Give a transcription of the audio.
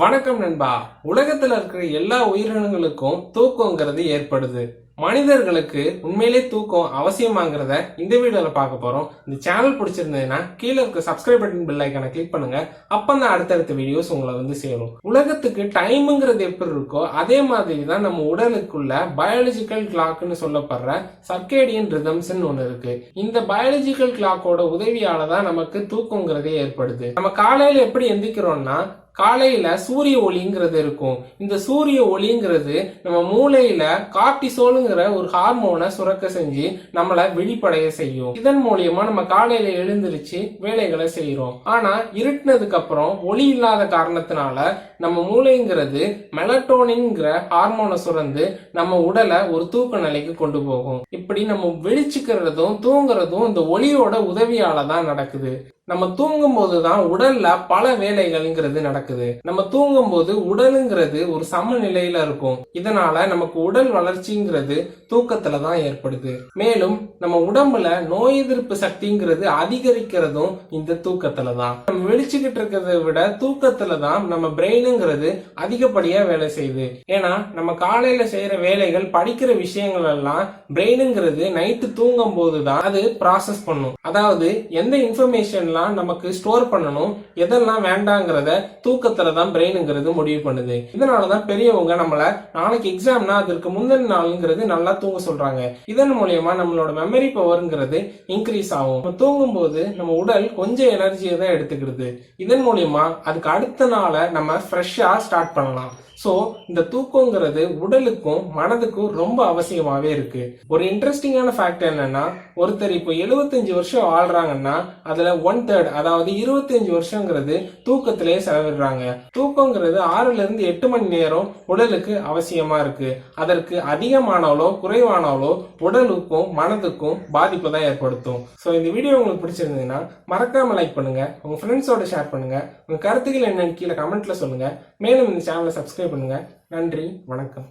வணக்கம் நண்பா. உலகத்துல இருக்கிற எல்லா உயிரினங்களுக்கும் தூக்கங்கிறது ஏற்படுது. மனிதர்களுக்கு உண்மையிலே தூக்கம் அவசியமாங்கிறத இந்த வீடியோல பார்க்க போறோம். இந்த சேனல் பிடிச்சிருந்ததுன்னா கீழே இருக்க சப்ஸ்கிரைப் பட்டன் பெல் ஐக்கானை கிளிக் பண்ணுங்க. அப்பதான் அடுத்தடுத்த வீடியோஸ் உங்களை சேரும். உலகத்துக்கு டைம்ங்கிறது எப்படி இருக்கோ அதே மாதிரி தான் நம்ம உடலுக்குள்ள பயாலஜிக்கல் கிளாக்னு சொல்லப்படுற சர்க்கேடியன் ரிதம்ஸ் ஒண்ணு இருக்கு. இந்த பயாலஜிக்கல் கிளாக்கோட உதவியால தான் நமக்கு தூக்கங்கிறதே ஏற்படுது. நம்ம காலையில எப்படி எந்திக்கிறோம்னா காலையில சூரிய ஒளிங்கிறது இருக்கும். இந்த சூரிய ஒளிங்கிறது நம்ம மூளையில கார்டிசோலுங்கிற ஒரு ஹார்மோனை சுரக்க செஞ்சு நம்மள விழிப்படைய செய்யும். இதன் மூலியமா நம்ம காலையில எழுந்திருச்சு வேலைகளை செய்யறோம். ஆனா இருட்டினதுக்கு அப்புறம் ஒளி இல்லாத காரணத்தினால நம்ம மூளைங்கிறது மெலட்டோனின்ங்கிற ஹார்மோனை சுரந்து நம்ம உடலை ஒரு தூக்க நிலைக்கு கொண்டு போகும். இப்படி நம்ம விழிச்சுக்கிறதும் தூங்குறதும் இந்த ஒளியோட உதவியால தான் நடக்குது. நம்ம தூங்கும் போதுதான் உடல்ல பல வேலைகள்ங்கிறது நடக்குது. நம்ம தூங்கும் போது உடலுங்கிறது ஒரு சமநிலையில இருக்கும். இதனால நமக்கு உடல் வளர்ச்சிங்கிறது தூக்கத்துல தான் ஏற்படுது. மேலும் நம்ம உடம்புல நோய் எதிர்ப்பு சக்திங்கிறது அதிகரிக்கிறதும் இந்த தூக்கத்துல தான். நம்ம வெளிச்சுக்கிட்டு இருக்கிறத விட தூக்கத்துல தான் நம்ம பிரெயினுங்கிறது அதிகப்படியா வேலை செய்யுது. ஏன்னா நம்ம காலையில செய்யற வேலைகள் படிக்கிற விஷயங்கள் எல்லாம் பிரெயினுங்கிறது நைட்டு தூங்கும் போதுதான் அது ப்ராசஸ் பண்ணும். அதாவது எந்த இன்ஃபர்மேஷன் நமக்கு ஸ்டோர் பண்ணணும் எதெல்லாம் வேண்டாங்கிறத தூக்கத்துல தான் பிரெயினுங்கிறது முடிவு பண்ணுது. இதனாலதான் பெரியவங்க நம்மள நாளைக்கு எக்ஸாம்னா அதற்கு முந்தின நாளுங்கிறது நல்லா தூங்க சொல்றாங்க. இதன் மூலியமா நம்மளோட மெமரி பவர்ங்கிறது இன்க்ரீஸ் ஆகும். நம்ம தூங்கும் போது நம்ம உடல் கொஞ்சம் எனர்ஜியை தான் எடுத்துக்கிறது. இதன் மூலியமா அதுக்கு அடுத்த நாளை நம்ம ஃப்ரெஷ்ஷா ஸ்டார்ட் பண்ணலாம். சோ இந்த தூக்கங்கிறது உடலுக்கும் மனதுக்கும் ரொம்ப அவசியமாவே இருக்கு. ஒரு இன்ட்ரெஸ்டிங்கான ஃபேக்ட் என்னன்னா, ஒருத்தர் இப்போ 75 வருஷம் வாழ்றாங்கன்னா அதுல 1/3 அதாவது 25 வருஷங்கிறது தூக்கத்திலே செலவிடுறாங்க. தூக்கங்கிறது 6ல இருந்து 8 மணி நேரம் உடலுக்கு அவசியமா இருக்கு. அதற்கு அதிகமானாலோ குறைவானாலோ உடலுக்கும் மனதுக்கும் பாதிப்பு தான் ஏற்படுத்தும். சோ இந்த வீடியோ உங்களுக்கு பிடிச்சிருந்ததுன்னா மறக்காம லைக் பண்ணுங்க, உங்க ஃப்ரெண்ட்ஸோட ஷேர் பண்ணுங்க, உங்க கருத்துக்கள் என்னன்னு கீழே கமெண்ட்ல சொல்லுங்க. மேலும் இந்த சேனலை சப்ஸ்கிரைப் பண்ணுங்க. நன்றி, வணக்கம்.